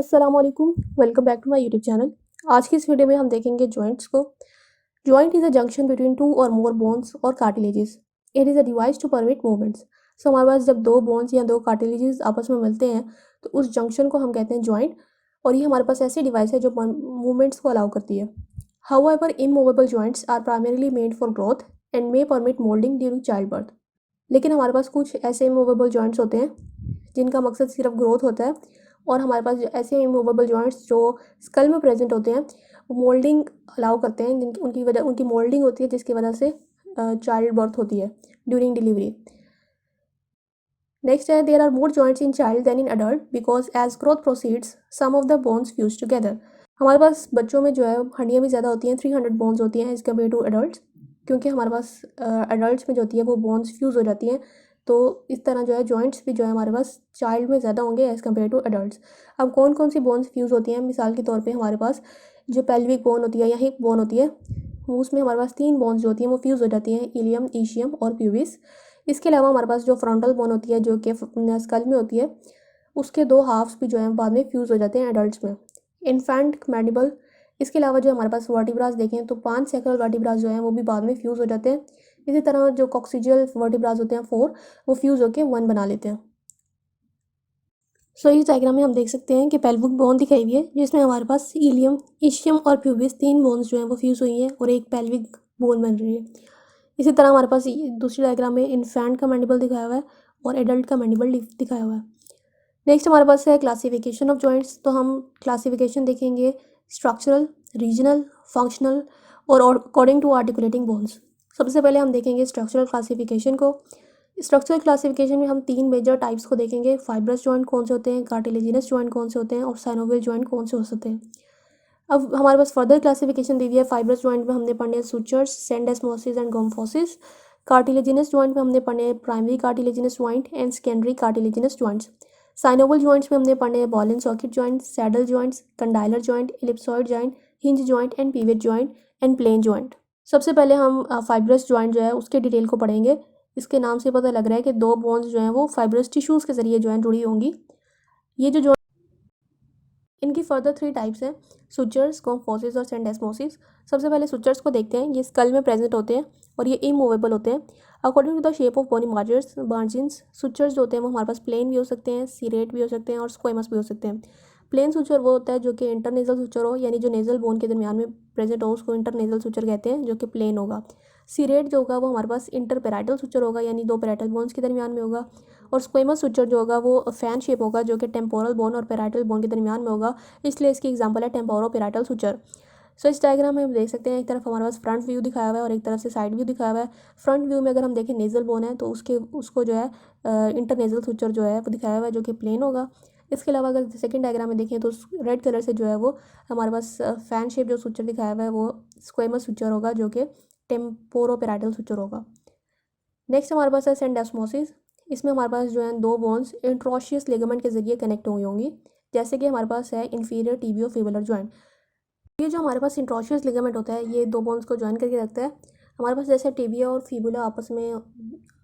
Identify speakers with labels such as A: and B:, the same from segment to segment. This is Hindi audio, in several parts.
A: अस्सलाम वालेकुम, welcome back to my YouTube channel. आज की इस वीडियो में हम देखेंगे जॉइंट्स को। Joint is a junction between two और मोर बोन्स और cartilages. It is a device to permit movements. So हमारे पास जब दो बोन्स या दो कार्टिलेजेस आपस में मिलते हैं तो उस जंक्शन को हम कहते हैं जॉइंट। और ये हमारे पास ऐसी डिवाइस है जो मूवमेंट्स को अलाउ करती है। However immovable joints are primarily made for growth and may permit moulding during childbirth. लेकिन हमारे पास कुछ ऐसे इमूवेबल जॉइंट्स होते हैं जिनका मकसद सिर्फ ग्रोथ होता है। और हमारे पास ऐसे इमूवेबल जॉइंट्स जो स्कल में प्रेजेंट होते हैं वो मोल्डिंग अलाउ करते हैं, जिनकी उनकी मोल्डिंग होती है जिसकी वजह से चाइल्ड बर्थ होती है ड्यूरिंग डिलीवरी। नेक्स्ट है there are more joints in child than in adult because as growth proceeds some of the bones fuse together. हमारे पास बच्चों में जो है हड्डियाँ भी ज़्यादा होती हैं, 300 बोन्स होती हैं एज कम्पेयर टू एडल्ट। क्योंकि हमारे पास एडल्ट्स में जो होती है वो बोन्स फ्यूज़ हो जाती हैं। तो इस तरह जो है जॉइंट्स भी जो है हमारे पास चाइल्ड में ज़्यादा होंगे एज़ कम्पेयर टू एडल्ट्स। अब कौन कौन सी बोन्स फ्यूज़ होती हैं, मिसाल के तौर पे हमारे पास जो पेल्विक बोन होती है या हिप बोन होती है, वो उसमें हमारे पास 3 बोन्स जो होती हैं वो फ्यूज़ हो जाती हैं, इलियम, ईशियम और प्यूबिस। इसके अलावा हमारे पास जो फ्रंटल बोन होती है जो कि स्कल में होती है, उसके 2 हाफ्स भी जो हैं बाद में फ्यूज़ हो जाते हैं एडल्ट्स में। Infant mandible. इसके अलावा जो हमारे पास वर्टिब्रास देखें तो 5 सैक्रल वर्टिब्रास जो हैं वो भी बाद में फ्यूज़ हो जाते हैं। इसी तरह जो कॉक्सिजियल वर्टिब्रास होते हैं 4, वो फ्यूज़ होकर 1 बना लेते हैं। सो इस डायग्राम में हम देख सकते हैं कि पेल्विक बोन दिखाई हुई है जिसमें हमारे पास इलियम, इशियम और प्यूबिस 3 बोन्स जो हैं वो फ्यूज़ हुई हैं और एक पेल्विक बोन बन रही है। इसी तरह हमारे पास दूसरी डायग्राम में इन्फेंट का मैंडिबल दिखाया हुआ है और एडल्ट का मैंडिबल दिखाया हुआ है। नेक्स्ट हमारे पास है क्लासिफिकेशन ऑफ जॉइंट्स। तो हम क्लासिफिकेशन देखेंगे स्ट्रक्चरल, रीजनल, फंक्शनल और अकॉर्डिंग टू आर्टिकुलेटिंग बोन्स। सबसे पहले हम देखेंगे स्ट्रक्चरल क्लासिफिकेशन को। स्ट्रक्चरल क्लासिफिकेशन में हम 3 मेजर टाइप्स को देखेंगे। फाइब्रस जॉइंट कौन से होते हैं, कार्टिलेजिनस जॉइंट कौन से होते हैं और साइनोवियल जॉइंट कौन से हो सकते हैं। अब हमारे पास फर्दर क्लासिफिकेशन दी हुई है। फाइब्रस जॉइंट में हमने पढ़ने हैं sutures, syndesmosis and gomphosis. Cartilaginous joint में हमने पढ़ने हैं primary cartilaginous joint and secondary cartilaginous joints. Synovial joints में हमने पढ़ने हैं ball and socket joint, saddle joints, condylar joint, ellipsoid joint, hinge joint and pivot joint and plane joint. सबसे पहले हम फाइब्रस जॉइंट जो है उसके डिटेल को पढ़ेंगे। इसके नाम से पता लग रहा है कि 2 बोन्स जो हैं वो फाइब्रस टिश्यूज़ के ज़रिए जो है जुड़ी होंगी। ये जो इनकी फर्दर 3 टाइप्स हैं, सुचर्स, गोम्फोसिस और सेंडेस्मोसिस। सबसे पहले सुचर्स को देखते हैं। ये स्कल में प्रेजेंट होते हैं और ये इमूवेबल होते हैं according to the shape of bony margins. Sutures जो होते हैं वो हमारे पास प्लेन भी हो सकते हैं, सीरेट भी हो सकते हैं और स्क्वेमस भी हो सकते हैं। प्लेन सुचर वो होता है जो कि इंटरनेजल सुचर हो, यानी जो नेजल बोन के दरमियान में प्रेजेंट हो उसको इंटरनेजल सुचर कहते हैं, जो कि प्लेन होगा। सीरेट जो होगा वो हमारे पास इंटरपेराइटल सुचर होगा, यानी 2 पैराइटल बोन्स के दरमियान में होगा। और स्क्वेमस सुचर जो होगा वो फैन शेप होगा, जो कि टेम्पोरल बोन और पैराइटल बोन के दरमियान में होगा, इसलिए इसकी एग्जांपल है टेम्पोरोपेराइटल सुचर। सो इस डायग्राम में हम देख सकते हैं एक तरफ हमारे पास फ्रंट व्यू दिखाया हुआ है और एक तरफ से साइड व्यू दिखाया हुआ है। फ्रंट व्यू में अगर हम देखें नेजल बोन है तो उसको जो है इंटरनेजल सुचर जो है वो दिखाया हुआ है, जो कि प्लेन होगा। इसके अलावा अगर सेकंड डायग्राम में देखें तो रेड कलर से जो है वो हमारे पास फैन शेप जो सुचर दिखाया हुआ है वो स्क्वेमस सुचर होगा, जो कि टेम्पोरोपेराइटल सुचर होगा। नेक्स्ट हमारे पास है सेंडेस्मोसिस। इसमें हमारे पास जो है 2 बोन्स इंट्रोशियस लिगामेंट के जरिए कनेक्ट हुई होंगी, जैसे कि हमारे पास है इंफीरियर टिबियो फिबुलर जॉइंट। ये जो हमारे पास इंट्रोशियस लिगामेंट होता है ये 2 बोन्स को ज्वाइन करके रखता है। हमारे पास जैसे टिबिया और फिबुला आपस में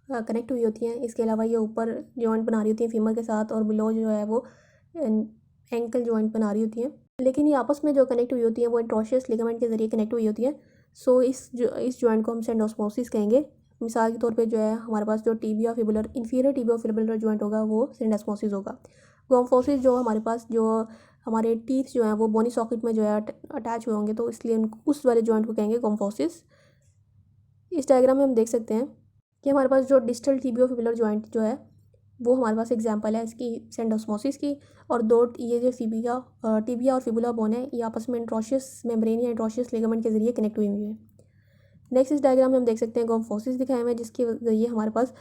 A: कनेक्ट हुई होती हैं, इसके अलावा ये ऊपर जॉइंट बना रही होती हैं फीमर के साथ और बिलो जो है वो एंकल जॉइंट बना रही होती हैं। लेकिन ये आपस में जो कनेक्ट हुई होती हैं वो इंट्रोशियस लिगामेंट के जरिए कनेक्ट हुई होती हैं। सो इस जॉइंट को हम सेंडोस्मोसिस कहेंगे। मिसाल के तौर पे जो है हमारे पास जो tibia fibular inferior tibio fibular joint होगा वो सेंडेस्मोसिस होगा। गोम्फोसिस जो हमारे पास जो हमारे टीथ जो हैं वो बोनी सॉकेट में जो है अटैच हुए होंगे, तो इसलिए उस वाले जॉइंट को कहेंगे गोम्फोसिस। इस डायग्राम में हम देख सकते हैं कि हमारे पास जो डिस्टल टिबियो फिबुलर जॉइंट जो है वो हमारे पास एग्जांपल है इसकी सेंडोस्मोसिस की। और ये जो टिबिया और फिबुला बोन है ये आपस में इंट्रोशियस मेम्ब्रेन या इंट्रोशियस लिगामेंट के जरिए कनेक्ट हुई हुई है। नेक्स्ट इस डायग्राम में हम देख सकते हैं गोम्फोसिस दिखाए हुए हैं, जिसके जरिए हमारे पास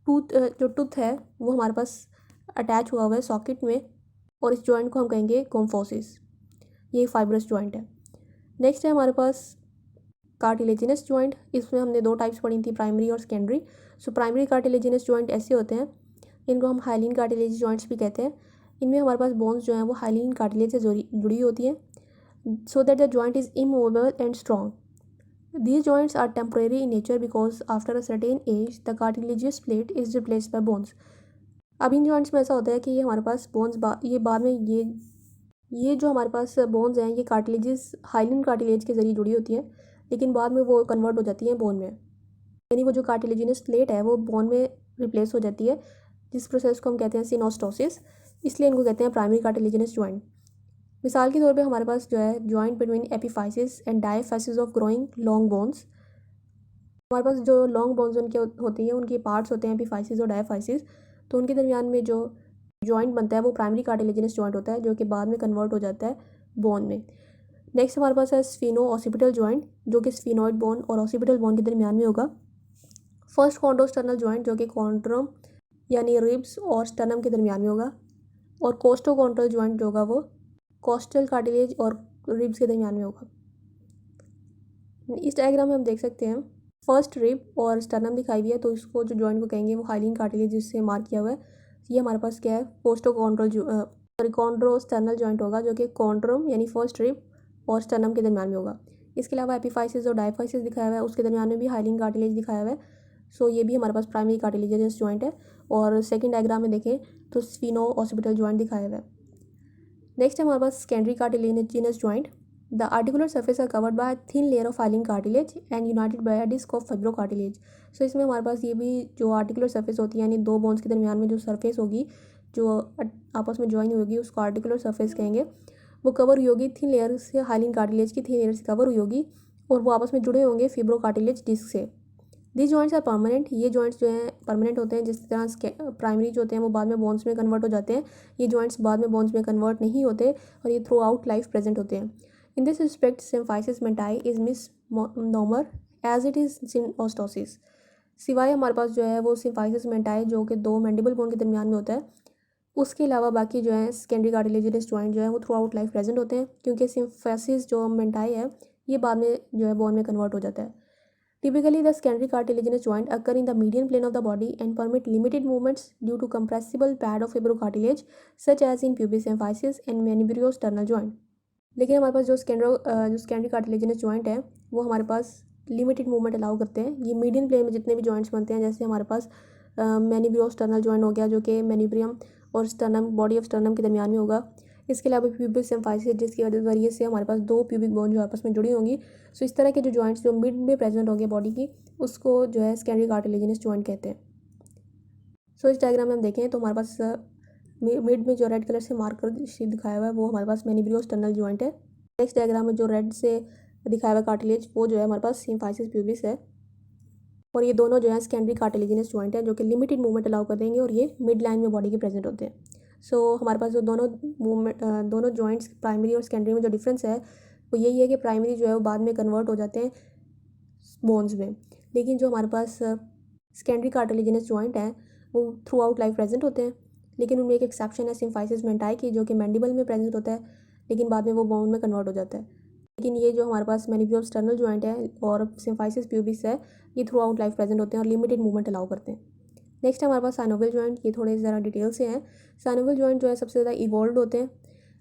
A: जो टूथ है वो हमारे पास अटैच हुआ हुआ है सॉकेट में, और इस जॉइंट को हम कहेंगे गोम्फोसिस। ये फाइब्रस जॉइंट है। नेक्स्ट है हमारे पास कार्टिलेजिनस जॉइंट। इसमें हमने 2 टाइप्स पढ़ी थी, प्राइमरी और secondary. So primary cartilaginous joint ऐसे होते हैं, इनको हम हाइलिन कार्टिलेज जॉइंट्स भी कहते हैं। इनमें हमारे पास बोन्स जो हैं वो हाइलिन कार्टिलेज से जुड़ी होती हैं, so that the joint is immovable and strong. These joints are temporary in nature because after a certain age the cartilaginous plate is replaced by bones. अब इन जॉइंट्स में ऐसा होता है कि ये हमारे पास बोन्स ये बाद में ये ये जो हमारे पास बोन्स हैं ये कार्टिलेजेस हाइलिन कार्टिलेज के ज़रिए जुड़ी होती हैं, लेकिन बाद में वो कन्वर्ट हो जाती हैं बोन में, यानी वो जो कार्टिलेजिनस प्लेट है वो बोन में रिप्लेस हो जाती है, जिस प्रोसेस को हम कहते हैं सिनोस्टोसिस, इसलिए इनको कहते हैं प्राइमरी कार्टिलेजिनस जॉइंट। मिसाल के तौर पे हमारे पास जो है joint between epiphysis and diaphysis of growing long bones. हमारे पास जो लॉन्ग बोन्स उनके होती हैं उनके पार्ट्स होते हैं एपिफाइसिस और डायफाइसिस, तो उनके दरमियान में जो जॉइंट बनता है वो प्राइमरी कार्टिलेजिनस जॉइंट होता है, जो कि बाद में कन्वर्ट हो जाता है बोन में। नेक्स्ट हमारे पास है स्फीनो ऑसिपिटल जॉइंट, जो कि स्फीनोइड बोन और ऑसिपिटल बोन के दरमियान में होगा। फर्स्ट कॉन्ड्रोस्टर्नल जॉइंट, जो कि कॉन्ट्रम यानी रिब्स और स्टर्नम के दरमियान में होगा। और कोस्टोकॉन्ड्रल जॉइंट जो होगा वो कोस्टल कार्टिलेज और रिब्स के दरमियान में होगा। इस डायग्राम में हम देख सकते हैं फर्स्ट रिब और स्टर्नम दिखाई हुई है, तो इसको जो जॉइंट को कहेंगे वो हाइलिन कार्टिलेज जिससे मार्क किया हुआ है। ये हमारे पास क्या है पोस्टोकॉन्ड्रल कॉन्ड्रोस्टर्नल जॉइंट होगा, जो कि कॉन्ट्रम यानी फर्स्ट रिब और स्टर्नम के दरमियान में होगा। इसके अलावा एपिफाइसिस और डायफाइसिस दिखाया हुआ है, उसके दरमियान में भी हाइलिन कार्टिलेज दिखाया हुआ है। सो ये भी हमारे पास प्राइमरी कार्टिलेजिनस जॉइंट है। और सेकंड डायग्राम में देखें तो स्फीनो ऑसिपिटल जॉइंट दिखाया हुआ है। नेक्स्ट है हमारे पास secondary cartilaginous joint. The articular surface are covered by thin layer of hyaline cartilage and united by a disc of fibro cartilage. So इसमें हमारे पास ये भी जो आर्टिकुलर सर्फेस होती है, यानी दो बोन्स के दरमियान में जो सर्फेस होगी जो आपस में ज्वाइन होगी उसको आर्टिकुलर सर्फेस कहेंगे। वो कवर हुई होगी थिन लेयर से, हाइलिन कार्टिलेज की थिन लेयर से कवर हुई होगी, और वो आपस में जुड़े होंगे फिब्रो कार्टिलेज डिस्क से। These joints are permanent. ये जॉइंट्स जो हैं परमानेंट होते हैं, जिस तरह प्राइमरी जो होते हैं वो बाद में बोन्स में कन्वर्ट हो जाते हैं, ये जॉइंट्स बाद में बोन्स में कन्वर्ट नहीं होते और ये थ्रू आउट लाइफ प्रेजेंट होते हैं। In this respect symphysis menti is misnomer as it is synostosis. सिवाय हमारे पास जो है वो सिम्फाइसिस मेंटाई जो कि दो मैंडिबल बोन के दरमियान में होता है, उसके अलावा बाकी जो है सेकेंडरी कार्टिलेजिनस जॉइंट जो है वो थ्रू आउट लाइफ प्रेजेंट होते हैं, क्योंकि सिम्फाइसिस जो मेंटाई है ये बाद में जो है बोन में कन्वर्ट हो जाता है। Typically, the secondary cartilaginous joint occur in the median plane of the body and permit limited movements due to compressible pad of fibrocartilage, such as in pubis symphysis and mandibulosternal joint. लेकिन हमारे पास जो सेकेंडरी कार्टिलेजिनस जॉइंट है वो हमारे पास लिमिटेड मूवमेंट अलाउ करते हैं। ये मीडियन प्लेन में जितने भी जॉइंट्स बनते हैं, जैसे हमारे पास मैनिब्रियोस्टर्नल जॉइंट हो गया, जो कि मैनिब्रियम और स्टर्नम बॉडी ऑफ स्टर्नम के दरमियान में होगा। इसके अलावा प्यूबिक सिम्फाइसिस, जिसकी जरिए से हमारे पास दो प्यूबिक बोन जो आपस में जुड़ी होंगी। सो इस तरह के जो जॉइंट्स जो मिड में प्रेजेंट होंगे बॉडी की, उसको जो है सेकेंडरी कार्टिलेजिनस जॉइंट कहते हैं। सो इस डायग्राम में हम देखें तो हमारे पास मिड में जो रेड कलर से मार्कर दिखाया हुआ है वो हमारे पास मैनिब्रियोस्टर्नल जॉइंट है। नेक्स्ट डायग्राम में जो रेड से दिखाया हुआ कार्टिलेज वो जो है हमारे पास सिम्फाइसिस प्यूबिस है। और ये दोनों जो है सेकेंडरी कार्टिलेजिनस जॉइंट है, जो कि लिमिटेड मूवमेंट अलाउ कर देंगे और ये मिड लाइन में बॉडी के प्रेजेंट होते हैं। सो हमारे पास जो दोनों जॉइंट्स प्राइमरी और सेकेंडरी में जो डिफरेंस है वो यही है कि प्राइमरी जो है वो बाद में कन्वर्ट हो जाते हैं बोन्स में, लेकिन जो हमारे पास सेकेंडरी कार्टिलेजिनस जॉइंट है वो थ्रू आउट लाइफ प्रेजेंट होते हैं। लेकिन उनमें एक एक्सेप्शन है सिम्फाइसिस मेंटाई की, जो कि मैंडिबल में प्रेजेंट होता है, लेकिन बाद में वो बोन में कन्वर्ट हो जाता है। लेकिन ये जो हमारे पास मैनिब्रियोस्टर्नल जॉइंट है और सिम्फाइसिस प्यूबिस है, ये थ्रू आउट लाइफ प्रेजेंट होते हैं और लिमिटेड मूवमेंट अलाउ करते हैं। नेक्स्ट हमारे पास साइनोवियल जॉइंट, ये थोड़े ज़रा डिटेल से हैं। साइनोवियल जॉइंट जो है सबसे ज़्यादा इवॉल्व होते हैं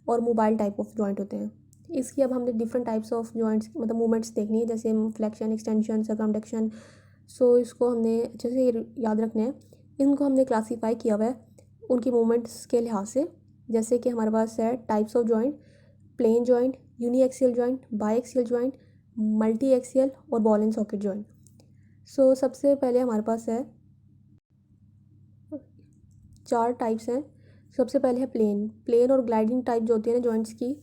A: और मोबाइल टाइप ऑफ जॉइंट होते हैं। इसकी अब हमने डिफरेंट टाइप्स ऑफ जॉइंट्स मतलब मूवमेंट्स देखनी है, जैसे फ्लेक्शन, एक्सटेंशन, सर्कमडक्शन। सो इसको हमने अच्छे से याद रखना है। इनको हमने क्लासीफाई किया हुआ है उनकी मूवमेंट्स के लिहाज से, जैसे कि हमारे पास है types of joint, plane joint, uniaxial joint, biaxial joint, multi axial और ball and socket joint. So सबसे पहले हमारे पास है 4 टाइप्स हैं। सबसे पहले है प्लेन और ग्लाइडिंग टाइप जो होती है ना जॉइंट्स की,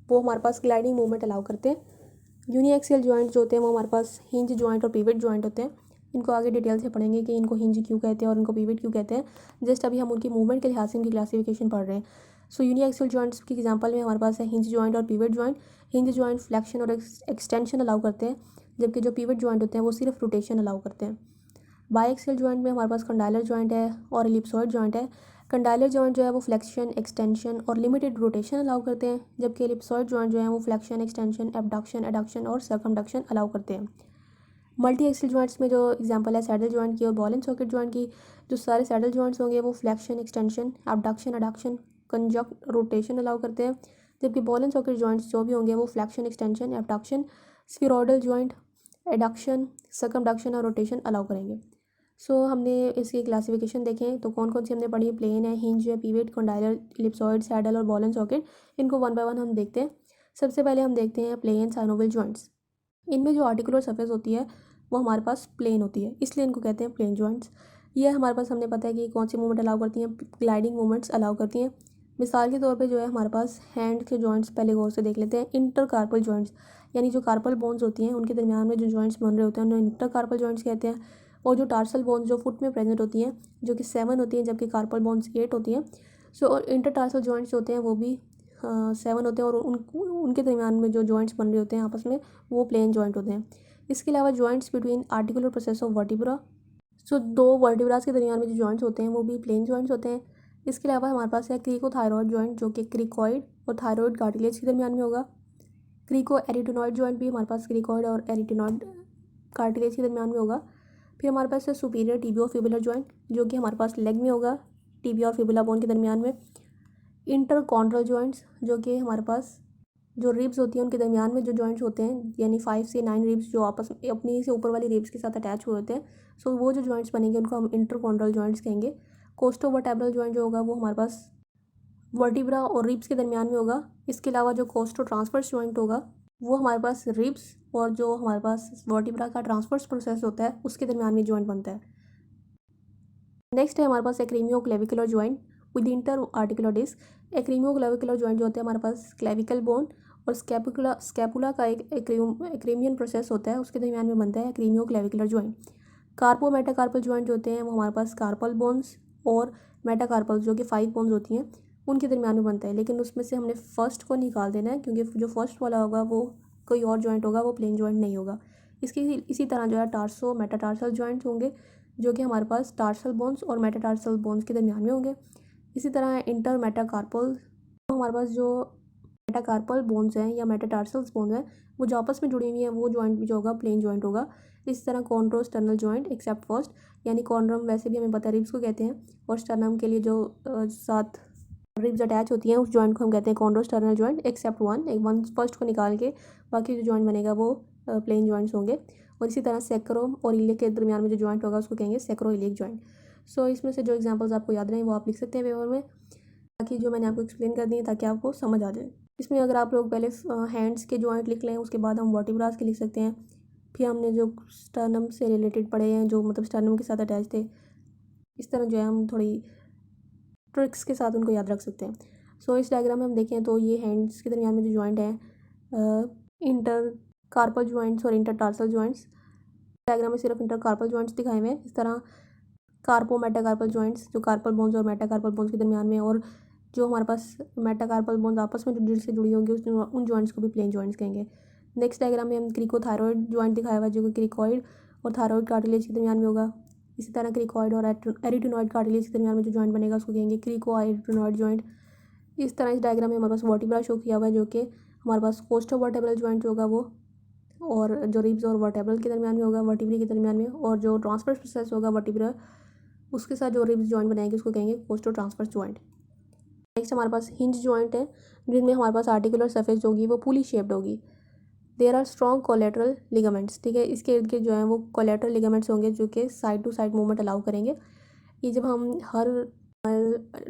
A: वो हमारे पास ग्लाइडिंग मूवमेंट अलाउ करते हैं। यूनिएक्सियल जॉइंट जो होते हैं वो हमारे पास हिंज जॉइंट और पिवट जॉइंट होते हैं। इनको आगे डिटेल से पढ़ेंगे कि इनको हिंज क्यों कहते हैं और इनको पिवट क्यों कहते हैं। जस्ट अभी हम उनकी मूवमेंट के लिहाज से इनकी क्लासिफिकेशन पढ़ रहे हैं। सो यूनिएक्सियल जॉइंट्स की एग्जांपल में हमारे पास है हिंज जॉइंट और pivot joint. Hinge joint flexion और एक्सटेंशन अलाउ करते हैं, जबकि जो पिवट जॉइंट होते हैं वो सिर्फ रोटेशन अलाउ करते हैं। बाईएक्सियल जॉइंट में हमारे पास कंडाइलर जॉइंट है और एलिप्सॉइड जॉइंट है। कंडाइलर जॉइंट जो है वो फ्लेक्शन, एक्सटेंशन और लिमिटेड रोटेशन अलाउ करते हैं, जबकि एलिप्सॉइड जॉइंट जो है वो फ्लेक्शन, एक्सटेंशन, एबडक्शन, एडक्शन और सर्कमडक्शन अलाउ करते हैं। मल्टी एक्सियल जॉइंट्स में जो एग्जांपल है सैडल जॉइंट की और बॉल एंड सॉकेट जॉइंट की, जो सारे सैडल जॉइंट्स होंगे वो flexion, extension, abduction, adduction, conjunct rotation allow करते हैं, जबकि बॉल एंड सॉकेट जॉइंट्स जो भी होंगे वो flexion, extension, abduction, spheroidal joint, adduction, circumduction और रोटेशन अलाउ करेंगे। हमने इसकी क्लासिफिकेशन देखें तो कौन कौन सी हमने पढ़ी है। प्लेन है, हिंज है, पीवेट, कॉन्डाइलर, इलिप्सॉइड, सैडल और बॉल एंड सॉकेट। इनको वन बाय वन हम देखते हैं। सबसे पहले हम देखते हैं प्लेन साइनोवियल जॉइंट्स। इनमें जो आर्टिकुलर सरफेस होती है वो हमारे पास प्लेन होती है, इसलिए इनको कहते हैं प्लेन जॉइंट्स। ये हमारे पास हमने पता है कि कौन सी मूवमेंट अलाउ करती हैं, ग्लाइडिंग मूवमेंट्स अलाउ करती हैं। मिसाल के तौर पे जो है हमारे पास हैंड के जॉइंट्स पहले गौर से देख लेते हैं। इंटरकार्पल जॉइंट्स यानी जो कार्पल बोन्स होती हैं उनके दरमियान में जो जॉइंट्स बन रहे होते हैं उन्हें इंटरकार्पल जॉइंट्स कहते हैं। और जो टार्सल बोन्स जो फुट में प्रेजेंट होती हैं जो कि 7 होती हैं, जबकि कार्पल बोन्स 8 होती हैं। और इंटरटार्सल जॉइंट्स होते हैं वो भी 7 होते हैं, और उनके दरमियान में जो जॉइंट्स बन रहे होते हैं आपस में वो प्लेन जॉइंट होते हैं। इसके अलावा joints between articular process of vertebra, दो वर्टिब्रास के दरमियान में जो जॉइंट्स होते हैं वो भी प्लेन जॉइंट्स होते हैं। इसके अलावा हमारे पास है क्रिकोथायरॉयड जॉइंट जो कि क्रिकॉइड और थायरॉयड कार्टिलेज के दरमियान में होगा। क्रिको एरिटेनॉइड जॉइंट भी हमारे पास क्रिकॉइड और एरिटेनॉइड कार्टिलेज के दरमियान में होगा। फिर हमारे पास है सुपीरियर टिबियो फिबुलर जॉइंट जो कि हमारे पास लेग में होगा, टिबिया और फिबुला बोन के दरमियान में। इंटरकॉन्ड्रल जॉइंट्स जो कि हमारे पास जो रिब्स होती हैं उनके दरमियान में जो जॉइंट्स होते हैं, यानी 5 से 9 रिब्स जो आपस में अपनी से ऊपर वाली रिब्स के साथ अटैच हुए होते हैं। वो जो जॉइंट्स बनेंगे उनको हम इंटरकॉन्ड्रल जॉइंट्स कहेंगे। कोस्टोवर्टेब्रल जॉइंट जो होगा वो हमारे पास वर्टिब्रा और रिब्स के दरमियान में होगा। इसके अलावा जो कोस्टो ट्रांसफर्स जॉइंट होगा वो हमारे पास रिब्स और जो हमारे पास वर्टिब्रा का ट्रांसफर्स प्रोसेस होता है उसके दरमियान में जॉइंट बनता है। नेक्स्ट है हमारे पास acromio clavicular joint with inter articular disc. Acromio clavicular joint जो होता है हमारे पास क्लेविकल बोन और स्कैपुला का एक एक्रीमियन प्रोसेस होता है उसके दरमियान में बनता है एक्रीमियो क्लेविकुलर जॉइंट। कार्पो मेटाकार्पल जॉइंट जो होते हैं वो हमारे पास कार्पल बोन्स और मेटाकार्पल जो कि 5 बोन्स होती हैं उनके दरमियान में बनता है, लेकिन उसमें से हमने फर्स्ट को निकाल देना है क्योंकि जो फर्स्ट वाला होगा वो कोई और जॉइंट होगा, वो प्लेन जॉइंट नहीं होगा। इसी तरह जो है टार्सो मेटाटार्सल जॉइंट होंगे जो कि हमारे पास टार्सल बोन्स और मेटाटार्सल बोन्स के दरमियान में होंगे। इसी तरह इंटर मेटाकार्पल, हमारे पास जो मेटाकार्पल बोन्स हैं या मेटाटार्सल्स बोन्स हैं वो जो आपस में जुड़ी हुई हैं वो जॉइंट भी जो होगा प्लेन जॉइंट होगा। इसी तरह chondro sternal joint accept first, यानी कॉन्ड्रम वैसे भी हमें पता है रिब्स को कहते हैं, और स्टर्नम के लिए जो 7 रिब्स अटैच होती हैं उस जॉइंट को हम कहते हैं chondro sternal joint except one first को निकाल के बाकी जो जॉइंट बनेगा वो प्लेन जॉइंट्स होंगे। और इसी तरह सेक्रो और इलियक के दरमियान में जो जॉइंट होगा उसको कहेंगे सेक्रो इलियक जॉइंट। इसमें से जो एग्जांपल्स आपको याद रहें वो आप लिख सकते हैं पेपर में, ताकि जो मैंने आपको एक्सप्लेन कर दी है ताकि आपको समझ आ जाए। इसमें अगर आप लोग पहले हैंड्स के जॉइंट लिख लें उसके बाद हम वर्टिब्रास के लिख सकते हैं। फिर हमने जो स्टर्नम से रिलेटेड पढ़े हैं जो मतलब स्टर्नम के साथ अटैच थे, इस तरह जो है हम थोड़ी ट्रिक्स के साथ उनको याद रख सकते हैं। इस डायग्राम में हम देखें तो ये हैंड्स के दरमियान में जो जॉइंट है इंटर कार्पल जॉइंट्स और इंटर टार्सल जॉइंट्स। डायग्राम में सिर्फ इंटर कार्पल जॉइंट्स दिखाए हुए हैं। इस तरह कार्पो मेटाकार्पल जॉइंट्स जो कार्पल बोन्स और मेटाकार्पल बोन्स के दरमियान में, और जो हमारे पास मेटाकार्पल बोन्स आपस में जो से जुड़ी होंगी उन जॉइंट्स को भी प्लेन जॉइंट्स कहेंगे। नेक्स्ट डायग्राम में हम क्रिकोथायरॉयड जॉइंट दिखाया हुआ है जो कि क्रिकॉइड और थायरॉयड कार्टिलेज के दरमियान में होगा। इसी तरह क्रिकॉइड और एरिटेनॉइड कार्टिलेज के दरमियान में जो जॉइंट बनेगा उसको कहेंगे क्रिको एरिटेनॉइड जॉइंट। इस तरह इस डायग्राम में हमारे पास वर्टिब्रा शो किया हुआ है जो कि हमारे पास कोस्टोवर्टेब्रल जॉइंट होगा वो, और जो रिब्स और वर्टेब्रल के दरमियान में होगा वर्टिब्री के दरमियान में, और जो ट्रांसफर प्रोसेस होगा वर्टिब्रा उसके साथ जो रिब्स जॉइंट बनाएंगे उसको कहेंगे कोस्टो ट्रांसफर जॉइंट। नेक्स्ट हमारे पास हिंज जॉइंट है जिनमें हमारे पास आर्टिकुलर सरफेस जो होगी वो पुली शेप्ड होगी। There are strong collateral ligaments, ठीक है, इसके इर्द गिर्द जो है वो कोलेटरल लिगामेंट्स होंगे जो कि side to side movement allow करेंगे। ये जब हम हर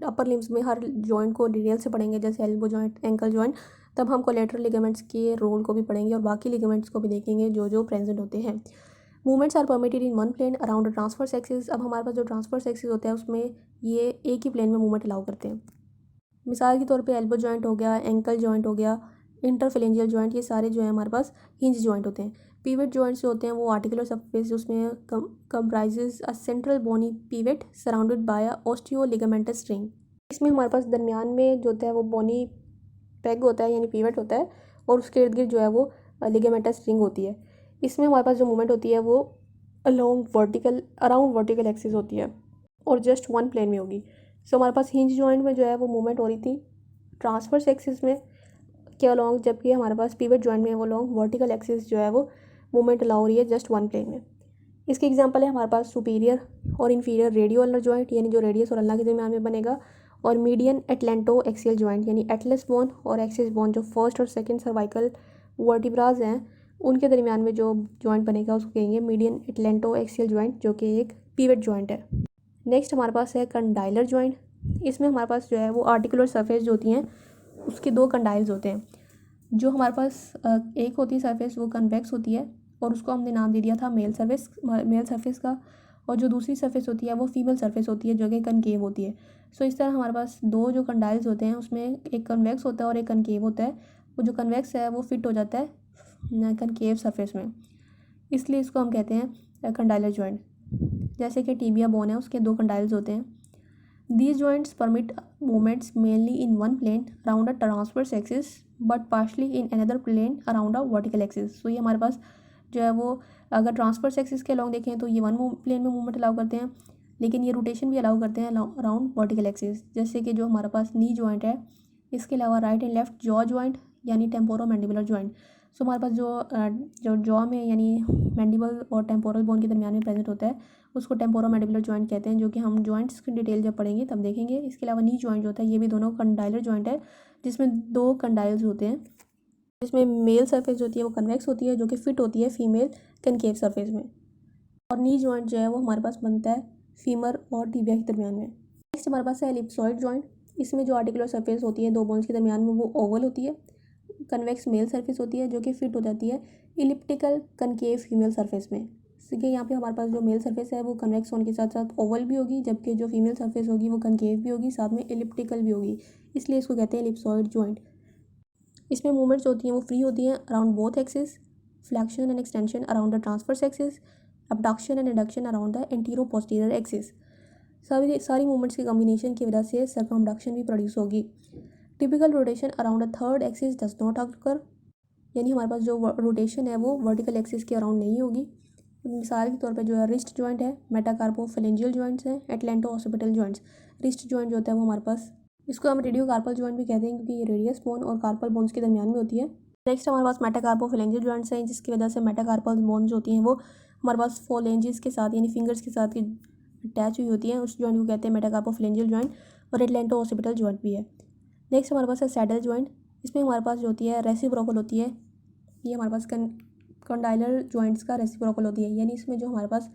A: अपर लिम्स में हर जॉइंट को डिटेल से पढ़ेंगे जैसे एल्बो जॉइंट, एंकल जॉइंट, तब हम कोलेटरल लिगामेंट्स के रोल को भी पढ़ेंगे और बाकी लिगामेंट्स को भी देखेंगे जो जो प्रेजेंट होते हैं। Movements are permitted in one plane around the transverse axis. अब हमारे पास जो ट्रांसफर्स एक्सिस होता है उसमें ये एक ही प्लेन में मूवमेंट अलाउ करते हैं। मिसाल के तौर पे एल्बो जॉइंट हो गया, एंकल जॉइंट हो गया, इंटरफेलेंजियल जॉइंट, ये सारे जो है हमारे पास हिंज जॉइंट होते हैं। पीवेट जॉइंट्स जो होते हैं वो आर्टिकुलर सरफेस उसमें comprises a central bony pivot surrounded by a osteoligamentous string. इसमें हमारे पास दरमियान में जो होता है वो बोनी पेग होता है यानी पीवेट होता है, और उसके इर्द गिर्द जो है वो लिगामेंटस स्ट्रिंग होती है। इसमें हमारे पास जो मूवमेंट होती है वो अराउंड वर्टिकल एक्सिस होती है और जस्ट वन प्लेन में होगी। हमारे पास हिंज जॉइंट में जो है वो मूवमेंट हो रही थी ट्रांसफर्स एक्सिस में के अलॉन्ग, जबकि हमारे पास पीवेट जॉइंट में वो लॉन्ग वर्टिकल एक्सिस जो है वो मूवमेंट अलाउ हो रही है जस्ट वन प्लेन में। इसके एग्जांपल है हमारे पास सुपीरियर और इन्फीरियर रेडियो अल्नर जॉइंट यानी जो रेडियस और अल्ना के दरमियान में बनेगा, और मीडियन एटलेंटो एक्सियल जॉइंट यानी एटलस बोन और एक्सिस बोन जो फर्स्ट और सेकंड सर्वाइकल वर्टिब्राज हैं उनके दरमियान में जो जॉइंट बनेगा उसको कहेंगे मीडियन एटलेंटो एक्सियल जॉइंट जो कि एक पीवेट जॉइंट है। नेक्स्ट हमारे पास है कंडाइलर जॉइंट। इसमें हमारे पास जो है वो आर्टिकुलर सरफेस जो होती हैं उसके दो कंडाइल्स होते हैं। जो हमारे पास एक होती है सरफेस वो कन्वेक्स होती है और उसको हमने नाम दे दिया था मेल सरफेस का, और जो दूसरी सरफेस होती है वो फीमेल सरफेस होती है जो कि कनकेव होती है। सो इस तरह हमारे पास दो जो कंडाइल्स होते हैं उसमें एक कन्वेक्स होता है और एक कनकेव होता है। वो जो कन्वेक्स है वो फिट हो जाता है कनकेव सरफेस में, इसलिए इसको हम कहते हैं कंडाइलर जॉइंट। जैसे कि टीबिया बोन है उसके दो कंडाइल्स होते हैं। These joints permit movements mainly in one plane around a transverse axis but partially in another plane around a vertical axis। So ये हमारे पास जो है वो अगर ट्रांसवर्स एक्सिस के अलॉन्ग देखें तो ये वन प्लेन में मूवमेंट अलाउ करते हैं, लेकिन ये रोटेशन भी अलाउ करते हैं अराउंड वर्टिकल एक्सिस। जैसे कि जो हमारे पास नी जॉइंट है, इसके अलावा right and left jaw joint यानी टेम्पोरो मैंडिबुलर जॉइंट। सो हमारे पास जो जॉ में यानी मैंडिबल और टेम्पोरल बोन के दरमियान में प्रेजेंट होता है उसको टेम्पोरो मैंडिबुलर जॉइंट कहते हैं, जो कि हम जॉइंट्स की डिटेल जब पढ़ेंगे तब देखेंगे। इसके अलावा नी जॉइंट जो होता है ये भी दोनों कंडाइलर जॉइंट है, जिसमें दो कंडाइल्स होते हैं, जिसमें मेल सरफेस होती है वो कन्वेक्स होती है जो कि फिट होती है फीमेल कनकेव सरफेस में, और नी जॉइंट जो है वो हमारे पास बनता है फीमर और टिबिया के दरमियान में। नेक्स्ट हमारे पास है एलिप्सॉइड जॉइंट। इसमें जो आर्टिकुलर सरफेस होती है दो बोन्स के दरमियान में वो ओवल होती है, कन्वेक्स मेल सरफेस होती है जो कि फिट हो जाती है इलिप्टिकल कनकेव फीमेल सरफेस में। ठीक है, यहाँ पे हमारे पास जो मेल सरफेस है वो कन्वेक्स होने के साथ साथ ओवल भी होगी, जबकि जो फीमेल सरफेस होगी वो कनकेव भी होगी, साथ में इलिप्टिकल भी होगी, इसलिए इसको कहते हैं एलिप्सॉइड जॉइंट। इसमें मूवमेंट्स होती हैं वो फ्री होती हैं around both axis, flexion and extension around the transverse axis, abduction and adduction around the antero posterior axis. सारी मूवमेंट्स के कॉम्बिनेशन की वजह से सर्कमडक्शन भी प्रोड्यूस होगी। Typical rotation around the third axis does not occur, यानी हमारे पास जो रोटेशन है वो वर्टिकल एक्सिस के अराउंड नहीं होगी। मिसाल के तौर पे जो है रिस्ट जॉइंट है, मेटाकार्पोफेलेंजियल जॉइंट्स हैं, atlanto occipital joints. Wrist joint जो होता है वो हमारे पास, इसको हम रेडियो कार्पल जॉइंट भी कहते हैं क्योंकि ये रेडियस बोन और कार्पल बोन्स के दरमियान में होती है। नेक्स्ट हमारे पास मेटाकार्पोफेलेंजियल जॉइंट्स हैं, जिसकी वजह से मेटाकार्पल बोन्स होती हैं वो हमारे पास फोलेंजिस के साथ यानी फिंगर्स के साथ अटैच हुई होती हैं, उस जॉइंट को कहते हैं मेटाकार्पोफेलेंजियल जॉइंट, और एटलेंटो ऑसिपिटल जॉइंट भी है। नेक्स्ट हमारे पास है सैडल जॉइंट। इसमें हमारे पास जो होती है रेसिप्रोकल होती है, ये हमारे पास कंडाइलर जॉइंट्स का रेसिप्रोकल होती है, यानी इसमें जो हमारे पास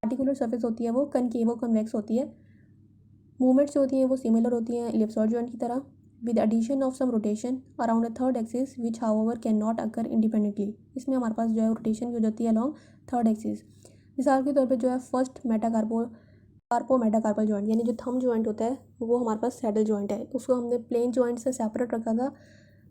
A: आर्टिकुलर सरफेस होती है वो कनकेव कन्वेक्स होती है। मूवमेंट्स जो होती हैं वो सिमिलर होती हैं एलिप्सॉइड जॉइंट की तरह, with addition of some rotation around a third axis which however can not occur independently. इसमें हमारे पास जो है रोटेशन भी हो जाती है अलॉन्ग थर्ड एक्सिस। मिसाल के तौर पे जो है फर्स्ट मेटाकार्पल जॉइंट यानी जो थंब जॉइंट होता है वो हमारे पास सैडल जॉइंट है, उसको हमने प्लेन जॉइंट से सेपरेट रखा था।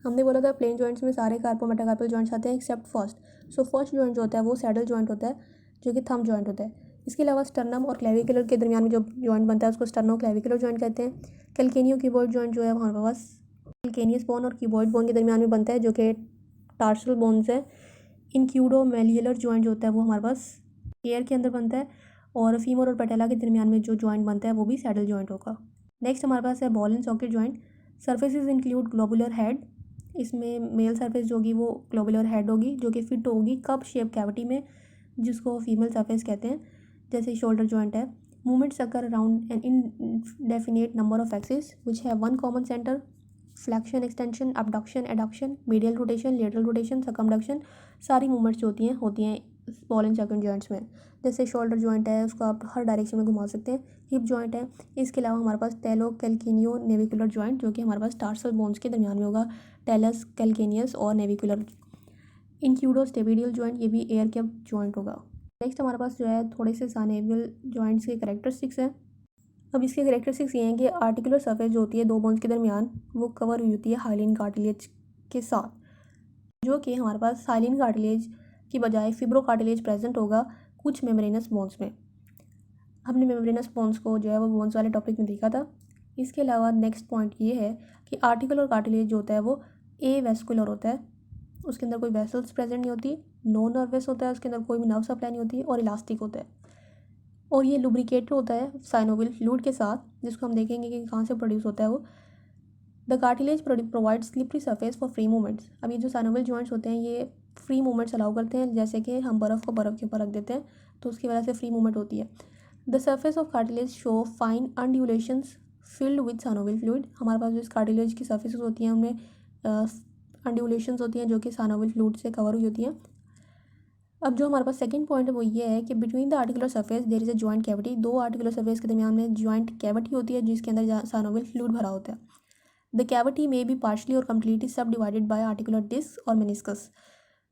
A: हमने बोला था प्लेन जॉइंट्स में सारे मेटाकार्पल जॉइंट्स आते हैं accept first. So first joint जो होता है वो सैडल जॉइंट होता है जो कि थंब जॉइंट होता है। इसके अलावा स्टर्नम और क्लेविकुलर के दरमियान में जो जॉइंट बनता है उसको स्टर्नो क्लेविकुलर जॉइंट कहते हैं। कैल्केनियो कीबोर्ड जॉइंट जो है हमारे पास कैल्केनियस बोन और कीबोर्ड बोन के दरमियान में बनता है जो कि टार्सल बोन्स है। इंक्यूडोमेलियलर जॉइंट जो होता है वो हमारे पास ईयर के अंदर बनता है, और फीमर और पैटेला के दरमियान में जो जॉइंट बनता है वो भी सैडल जॉइंट होगा। नेक्स्ट हमारे पास है ball and socket joint. Surfaces include globular head. इसमें मेल सरफेस जो होगी वो ग्लोबुलर हेड होगी जो कि फिट होगी कप शेप कैविटी में, जिसको फीमेल सरफेस कहते हैं, जैसे शोल्डर जॉइंट है। Movements occur around an indefinite number of axis which have one common centre. Flexion, extension, abduction, adduction, medial rotation, lateral rotation, circumduction, सारी मूवमेंट्स जो होती हैं बॉल एंड सॉकेट जॉइंट्स में। जैसे शोल्डर जॉइंट है उसको आप हर डायरेक्शन में घुमा सकते हैं। हिप जॉइंट है। इसके अलावा हमारे पास टेलो कैल्केनियो नेविकुलर जॉइंट जो कि हमारे पास टार्सल बोन्स के दरमियान में होगा, टेलस कैल्केनियस और नेविकुलर। इंक्यूडोस्टेबिडियल जॉइंट ये भी एयर कैप जॉइंट होगा। नेक्स्ट हमारे पास जो है थोड़े से सानेवियल जॉइंट्स के कैरेक्टरिस्टिक्स हैं। अब इसके कैरेक्टरिस्टिक्स ये हैं कि आर्टिकुलर सरफेस जो होती है दो बोन्स के दरमियान वो कवर हुई होती है हाइलिन कार्टिलेज के साथ, जो कि हमारे पास हाइलिन कार्टिलेज की बजाय फिब्रो कार्टिलेज प्रेजेंट होगा कुछ मेम्ब्रेनस बोन्स में। हमने मेम्ब्रेनस बोन्स को जो है वो बोन्स वाले टॉपिक में देखा था। इसके अलावा नेक्स्ट पॉइंट ये है कि आर्टिकुलर कार्टिलेज जो होता है वो ए वेस्कुलर होता है, उसके अंदर कोई वेसल्स प्रेजेंट नहीं होती, नो नर्वस होता है, उसके अंदर कोई भी नर्व सप्लाई नहीं होती और इलास्टिक होता है, और ये लुब्रिकेटेड होता है साइनोवियल फ्लूइड के साथ, जिसको हम देखेंगे कि कहाँ से प्रोड्यूस होता है वो। The cartilage provide slippery surface for free movements. अब ये जो साइनोवियल जॉइंट्स होते हैं ये फ्री मूवमेंट्स अलाउ करते हैं, जैसे कि हम बर्फ़ को बर्फ़ के ऊपर रख देते हैं तो उसकी वजह से फ्री मूवमेंट होती है। The surface of cartilage show fine undulations filled with synovial fluid. हमारे पास जो इस कार्टिलेज की सर्फेसेस होती हैं उनमें अंड्यूलेशंस होती हैं जो कि साइनोवियल फ्लूइड से कवर हुई होती हैं। अब जो हमारे पास सेकंड पॉइंट है वो ये है कि between the articular surface there is a joint cavity. दो आर्टिकुलर सरफेस के दरमियान में जॉइंट कैविटी होती है जिसके अंदर साइनोवियल फ्लूइड भरा होता है। द कैविटी में बी पार्शली और कम्प्लीटली सब डिवाइडेड बाय आर्टिकुलर डिस्क और मेनिस्कस।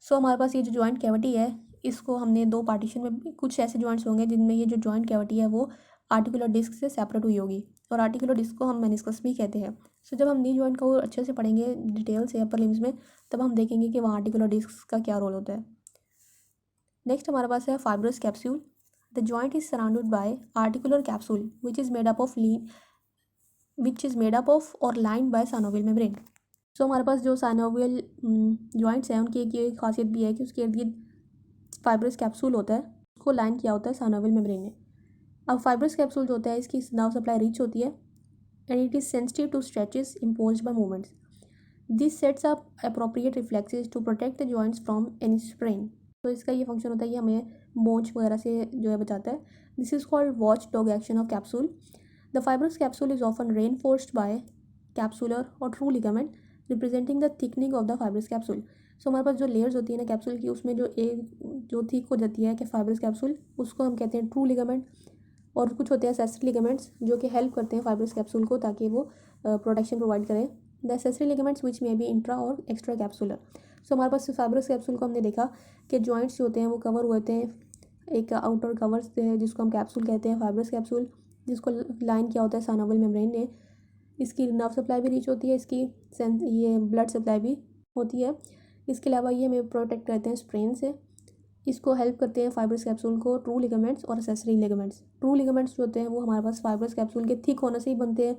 A: सो हमारे पास ये जो जॉइंट कैविटी है इसको हमने दो पार्टीशन में, कुछ ऐसे जॉइंट्स होंगे जिनमें ये जो जॉइंट कैविटी है वो आर्टिकुलर डिस्क से सेपरेट हुई होगी और आर्टिकुलर डिस्क को हम मेनिस्कस भी कहते हैं। सो जब हम नी जॉइंट को अच्छे से पढ़ेंगे डिटेल से अपर लिम्स में, तब हम देखेंगे कि वहाँ आर्टिकुलर डिस्क का क्या रोल होता है। नेक्स्ट हमारे पास है fibrous capsule. The joint is surrounded by articular capsule which is made up of और लाइंड बाय साइनोवियल मेम्ब्रेन। सो हमारे पास जो साइनोवियल जॉइंट्स हैं उनकी एक ये खासियत भी है कि उसके इर्द गिर्द फाइब्रस कैप्सूल होता है, उसको लाइन किया होता है साइनोवियल मेम्ब्रेन ने। अब फाइब्रस कैप्सूल जो होता है इसकी नर्व सप्लाई रिच होती है and it is sensitive to stretches imposed by movements. This sets up appropriate reflexes to protect the joints from any sprain. तो इसका ये फंक्शन होता है कि हमें मोच वगैरह से जो है बचाता है। This is called watch dog action of capsule. The fibrous capsule is often reinforced by capsular और true ligament representing the thickening of the fibrous capsule. So हमारे पास जो लेयर्स होती है ना कैप्सूल की, उसमें जो थिक हो जाती है कि फाइब्रस कैप्सूल, उसको हम कहते हैं ट्रू लिगामेंट। और कुछ होते हैं एसेसरी लिगामेंट्स जो कि हेल्प करते हैं फाइब्रस कैप्सूल को ताकि वो प्रोटेक्शन प्रोवाइड करें। The accessory ligaments which may be intra और एक्स्ट्रा कैप्सुलर। सो हमारे पास फाइब्रस कैप्सूल को हमने देखा कि जॉइंट्स जो होते हैं वो कवर हुए होते हैं, एक आउटर कवर्स जिसको हम कैप्सूल कहते हैं फाइब्रस कैप्सूल, जिसको लाइन किया होता है साइनोवियल मेम्ब्रेन ने। इसकी नर्व सप्लाई भी रीच होती है, इसकी ये ब्लड सप्लाई भी होती है। इसके अलावा ये हमें प्रोटेक्ट करते हैं स्प्रेन से। इसको हेल्प करते हैं फाइब्रस कैप्सूल को ट्रू लिगामेंट्स और एसेसरी लिगामेंट्स। ट्रू लिगामेंट्स जो होते हैं वो हमारे पास फाइब्रस कैप्सूल के थिक होने से ही बनते हैं,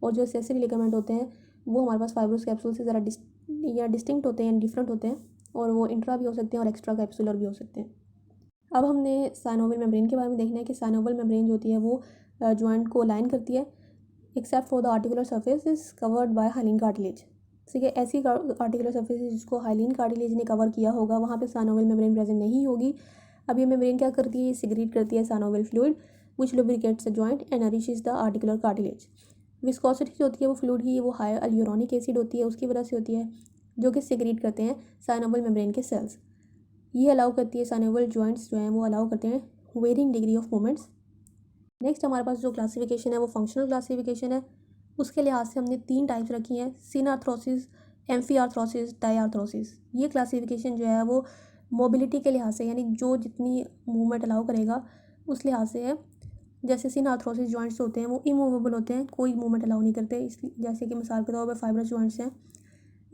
A: और जो एसेसरी लिगामेंट होते हैं वो हमारे पास फाइब्रस कैप्सूल से ज़रा डिस्टिंक्ट होते हैं, डिफरेंट होते हैं, और वो इंट्रा भी हो सकते हैं और एक्स्ट्रा कैप्सुलर भी हो सकते हैं। अब हमने साइनोवियल मेम्ब्रेन के बारे में देखना है कि साइनोवियल मेम्ब्रेन जो होती है वो जॉइंट को लाइन करती है except for the articular surface is covered by hyaline cartilage. ठीक है, ऐसी आर्टिकुलर सर्फेस जिसको हाइलिन कार्टिलेज ने कवर किया होगा वहाँ पे साइनोवियल मेम्ब्रेन प्रेजेंट नहीं होगी। अब ये मेम्ब्रेन क्या करती है, सिक्रीट करती है synovial fluid which lubricates the joint and nourishes the articular cartilage. Viscosity जो होती है वो फ्लूइड की वो हाई अल्यूरोनिक एसिड होती है, उसकी वजह से होती है, जो कि सिक्रीट करते हैं साइनोवियल मेम्ब्रेन के सेल्स। ये अलाउ करती है, साइनोवियल जॉइंट्स जो हैं वो अलाउ करते हैं varying degree of movements. Next हमारे पास जो क्लासिफिकेशन है वो फंक्शनल क्लासिफिकेशन है। उसके लिहाज से हमने 3 टाइप्स रखी हैं, सिनआर्थ्रोसिस, एम्फीआर्थ्रोसिस, डायआर्थ्रोसिस। ये क्लासिफिकेशन जो है वो मोबिलिटी के लिहाज से, यानी जो जितनी मूवमेंट अलाउ करेगा उस लिहाज से है। जैसे सिनआर्थ्रोसिस जॉइंट्स होते हैं वो इमूवेबल होते हैं, कोई मूवमेंट अलाउ नहीं करते, इसलिए जैसे कि मिसाल के तौर पर फाइब्रस जॉइंट्स हैं।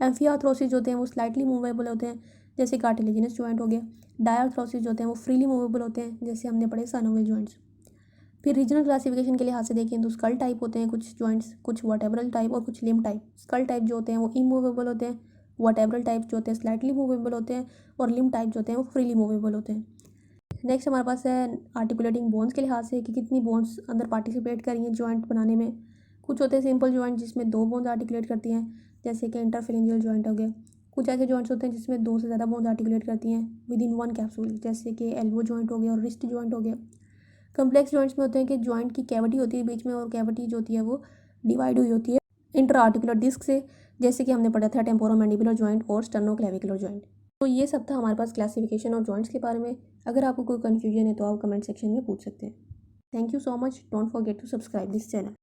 A: एम्फीआर्थ्रोसिस होते हैं वो स्लाइटली मूवेबल होते हैं, जैसे कार्टिलेजिनस जॉइंट हो गया। डायआर्थ्रोसिस होते हैं वो फ्रीली मूवेबल होते हैं, जैसे हमने पढ़े साइनोवियल जॉइंट्स। फिर रीजनल क्लासिफिकेशन के लिहाज से देखें तो स्कल टाइप होते हैं कुछ जॉइंट्स, कुछ वर्टेब्रल टाइप और कुछ लिम्ब टाइप। स्कल टाइप जो होते हैं वो इमूवेबल होते हैं, वर्टेब्रल टाइप जो होते हैं स्लाइटली मूवेबल होते हैं, और लिम्ब टाइप जो होते हैं वो फ्रीली मूवेबल होते हैं। नेक्स्ट हमारे पास है आर्टिकुलेटिंग बोन्स के लिहाज से कि कितनी बोन्स अंदर पार्टिसिपेट कर रही हैं जॉइंट बनाने में। कुछ होते हैं सिंपल जॉइंट जिसमें 2 बोन्स आर्टिकुलेट करती हैं, जैसे कि इंटरफेरेंजियल जॉइंट हो गया। कुछ ऐसे जॉइंट्स होते हैं जिसमें 2 से ज़्यादा बोन्स आर्टिकुलेट करती हैं विद इन 1 कैप्सूल, जैसे कि एल्बो जॉइंट हो गया और रिस्ट जॉइंट हो गया। कम्प्लेक्स जॉइंट्स में होते हैं कि जॉइंट की कैविटी होती है बीच में, और कैविटी जो होती है वो डिवाइड हुई होती है इंटर आर्टिकुलर डिस्क से, जैसे कि हमने पढ़ा था टेम्पोरोमैंडिबुलर जॉइंट और स्टर्नोक्लेविकुलर जॉइंट। तो ये सब था हमारे पास क्लासिफिकेशन और जॉइंट्स के बारे में। अगर आपको कोई कन्फ्यूजन है तो आप कमेंट सेक्शन में पूछ सकते हैं। Thank you so much, don't forget to subscribe this channel.